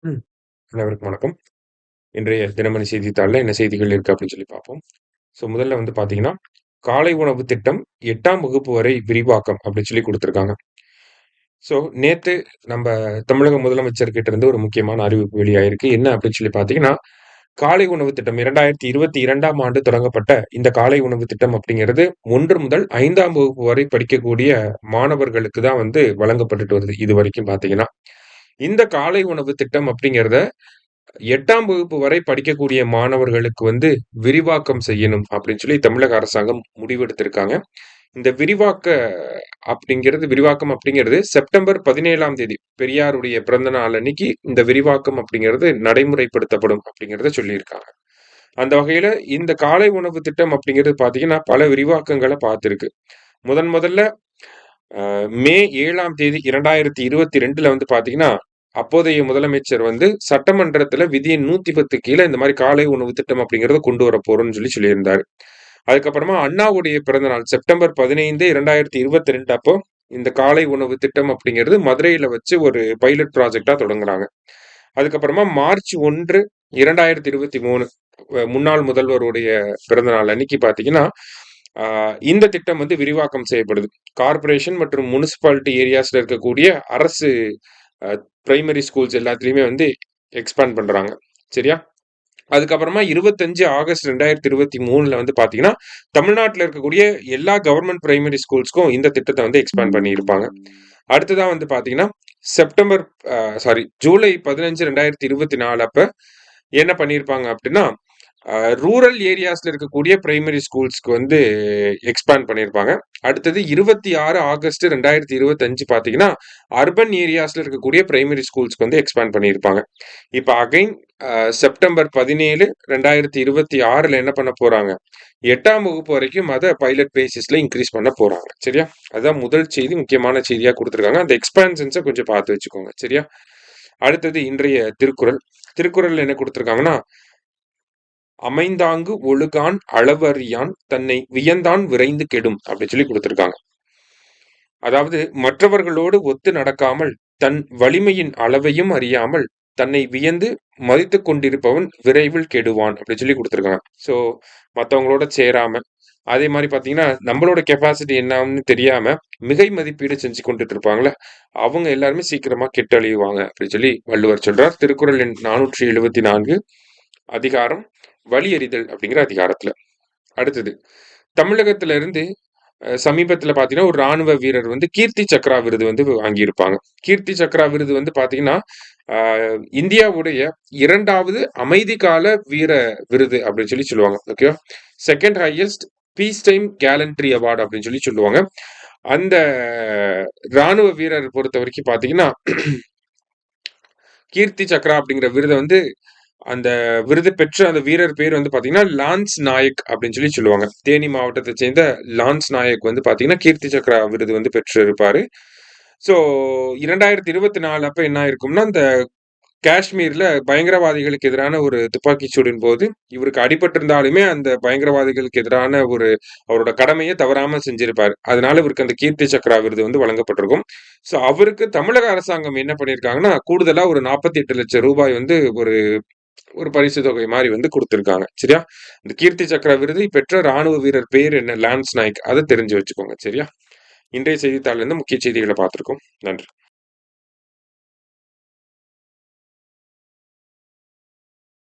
ம். அனைவருக்கும் வணக்கம். இன்றைய தினமணி செய்தித்தாள்ல என்ன செய்திகள் இருக்கு அப்படின்னு சொல்லி பார்ப்போம். முதல்ல பார்த்தீங்கன்னா, காலை உணவு திட்டம் 8ஆம் வகுப்பு வரை விரிவாக்கம் அப்படின்னு சொல்லி குடுத்திருக்காங்க. நேத்து நம்ப தமிழக முதலமைச்சர் கிட்ட இருந்து ஒரு முக்கியமான அறிவிப்பு வெளியாயிருக்கு. என்ன அப்படின்னு சொல்லி பார்த்தீங்கன்னா, காலை உணவு திட்டம் 2022ஆம் ஆண்டு தொடங்கப்பட்ட இந்த காலை உணவு திட்டம் அப்படிங்கிறது 1 முதல் 5ஆம் வகுப்பு வரை படிக்கக்கூடிய மாணவர்களுக்கு தான் வழங்கப்பட்டுட்டு வருது. இதுவரைக்கும் பார்த்தீங்கன்னா. இந்த காலை உணவு திட்டம் அப்படிங்கிறத 8ஆம் வகுப்பு வரை படிக்கக்கூடிய மாணவர்களுக்கு விரிவாக்கம் செய்யணும் அப்படின்னு சொல்லி தமிழக அரசாங்கம் முடிவெடுத்திருக்காங்க. இந்த விரிவாக்கம் அப்படிங்கிறது செப்டம்பர் 17ஆம் தேதி பெரியாருடைய பிறந்த நாள் அன்னைக்கு இந்த விரிவாக்கம் அப்படிங்கிறது நடைமுறைப்படுத்தப்படும் அப்படிங்கிறத சொல்லியிருக்காங்க. அந்த வகையில இந்த காலை உணவு திட்டம் அப்படிங்கிறது பார்த்தீங்கன்னா, பல விரிவாக்கங்கள பார்த்திருக்கு. முதல்ல மே 7ஆம் தேதி 2022ல பார்த்தீங்கன்னா, அப்போதைய முதலமைச்சர் சட்டமன்றத்துல விதி எண் 110 கீழ இந்த மாரி காலை உணவு திட்டம் அப்படிங்கிறத கொண்டு வரப்போறோம்ன்னு சொல்லியிருந்தாரு. அதுக்கப்புறமா அண்ணாவுடைய பிறந்த நாள் செப்டம்பர் 15, 2022 அப்போ இந்த காலை உணவு திட்டம் அப்படிங்கிறது மதுரையில வச்சு ஒரு பைலட் ப்ராஜெக்ட்டா தொடங்குனாங்க. அதுக்கப்புறமா மார்ச் 1, 2023 முன்னாள் முதல்வருடைய பிறந்த நாள் அன்னைக்கு பார்த்தீங்கன்னா, இந்த திட்டம் விரிவாக்கம் செய்யப்படுது. கார்ப்பரேஷன் மற்றும் முனிசிபாலிட்டி ஏரியாஸ்ல இருக்கக்கூடிய அரசு அ பிரைமரி ஸ்கூல்ஸ் எல்லாத்துலயுமே எக்ஸ்பேண்ட் பண்றாங்க. சரியா? அதுக்கப்புறமா 25 ஆகஸ்ட் 2023ல பார்த்தீங்கன்னா, தமிழ்நாட்டுல இருக்கக்கூடிய எல்லா கவர்ன்மென்ட் பிரைமரி ஸ்கூல்ஸ்க்கும் இந்த திட்டத்த எக்ஸ்பேண்ட் பண்ணியிருப்பாங்க. அடுத்ததா பார்த்தீங்கன்னா, செப்டம்பர் ஜூலை 15, 2024 அப்ப என்ன பண்ணியிருப்பாங்க அப்டின்னா, ரூரல் ஏரியாஸ்ல இருக்கக்கூடிய பிரைமரி ஸ்கூல்ஸ்க்கு எக்ஸ்பேண்ட் பண்ணியிருப்பாங்க. அடுத்தது 26 ஆகஸ்ட் 2025 பார்த்தீங்கன்னா, அர்பன் ஏரியாஸ்ல இருக்கக்கூடிய பிரைமரி ஸ்கூல்ஸ்க்கு எக்ஸ்பேண்ட் பண்ணியிருப்பாங்க. இப்ப அகைன் செப்டம்பர் 17, 2026ல என்ன பண்ண போறாங்க, 8ஆம் வகுப்பு வரைக்கும் அத பைலட் பேசிஸ்ல இன்கிரீஸ் பண்ண போறாங்க. சரியா? அதுதான் முதல் செய்தி, முக்கியமான செய்தியா குடுத்திருக்காங்க. அந்த எக்ஸ்பான்ஷன்ஸ கொஞ்சம் பார்த்து வச்சுக்கோங்க. சரியா? அடுத்தது இன்றைய திருக்குறள். திருக்குறள்ல என்ன குடுத்திருக்காங்கன்னா, "அமைந்தாங்கு ஒழுகான் அளவறியான் தன்னை வியந்தான் விரைந்து கெடும்" அப்படின்னு சொல்லி குடுத்திருக்காங்க. அதாவது மற்றவர்களோடு ஒத்து நடக்காமல், தன் வலிமையின் அளவையும் அறியாமல், தன்னை வியந்து மதித்துக் கொண்டிருப்பவன் விரைவில் கெடுவான் அப்படின்னு சொல்லி குடுத்திருக்காங்க. மத்தவங்களோட சேராம, அதே மாரி பார்த்தீங்கன்னா, நம்மளோட கெப்பாசிட்டி என்னன்னு தெரியாம, மிகை மதிப்பீடு செஞ்சு கொண்டுட்டு இருப்பாங்கல்ல, அவங்க எல்லாருமே சீக்கிரமா கெட்டழிவாங்க அப்படின்னு சொல்லி வள்ளுவர் சொல்றார். திருக்குறள் எண் 474 அதிகாரம் வழி அறிதல் அப்படிங்கிற அதிகாரத்துல. அடுத்தது, தமிழகத்துல இருந்து சமீபத்துல பார்த்தீங்கன்னா, ஒரு ராணுவ வீரர் கீர்த்தி சக்ரா விருது வாங்கியிருப்பாங்க. கீர்த்தி சக்ரா விருது பார்த்தீங்கன்னா, அ இந்தியாவுடைய 2வது அமைதிகால வீர விருது அப்படின்னு சொல்லி சொல்லுவாங்க. ஓகேவா? 2ண்ட் highest peace time gallantry award அப்படின்னு சொல்லி சொல்லுவாங்க. அந்த ராணுவ வீரர் பொறுத்தவரைக்கும் பார்த்தீங்கன்னா, கீர்த்தி சக்ரா அப்படிங்கிற விருத அந்த விருது பெற்ற அந்த வீரர் பேர் பார்த்தீங்கன்னா, லான்ஸ் நாயக் அப்படின்னு சொல்லி சொல்லுவாங்க. தேனி மாவட்டத்தை சேர்ந்த லான்ஸ் நாயக் பார்த்தீங்கன்னா, கீர்த்தி சக்ரா விருது பெற்றிருப்பாரு. ஸோ 2024 அப்ப என்ன ஆயிருக்கும்னா, இந்த காஷ்மீர்ல பயங்கரவாதிகளுக்கு எதிரான ஒரு துப்பாக்கிச் சூடின் போது, இவருக்கு அடிபட்டிருந்தாலுமே அந்த பயங்கரவாதிகளுக்கு எதிரான அவரோட கடமைய தவறாம செஞ்சிருப்பாரு. அதனால இவருக்கு அந்த கீர்த்தி சக்ரா விருது வழங்கப்பட்டிருக்கும். அவருக்கு தமிழக அரசாங்கம் என்ன பண்ணியிருக்காங்கன்னா, கூடுதலா ஒரு ரூ. 48,00,000 ஒரு ஒரு பரிசு தொகை மாரி குடுத்திருக்காங்க. சரியா? இந்த கீர்த்தி சக்ரா விருதை பெற்ற ராணுவ வீரர் பேர் என்ன? லான்ஸ் நாயக். அத தெரிஞ்சு வச்சுக்கோங்க. சரியா? இன்றைய செய்தித்தாள்ல இருந்து முக்கிய செய்திகள பார்த்திருக்கோம். நன்றி.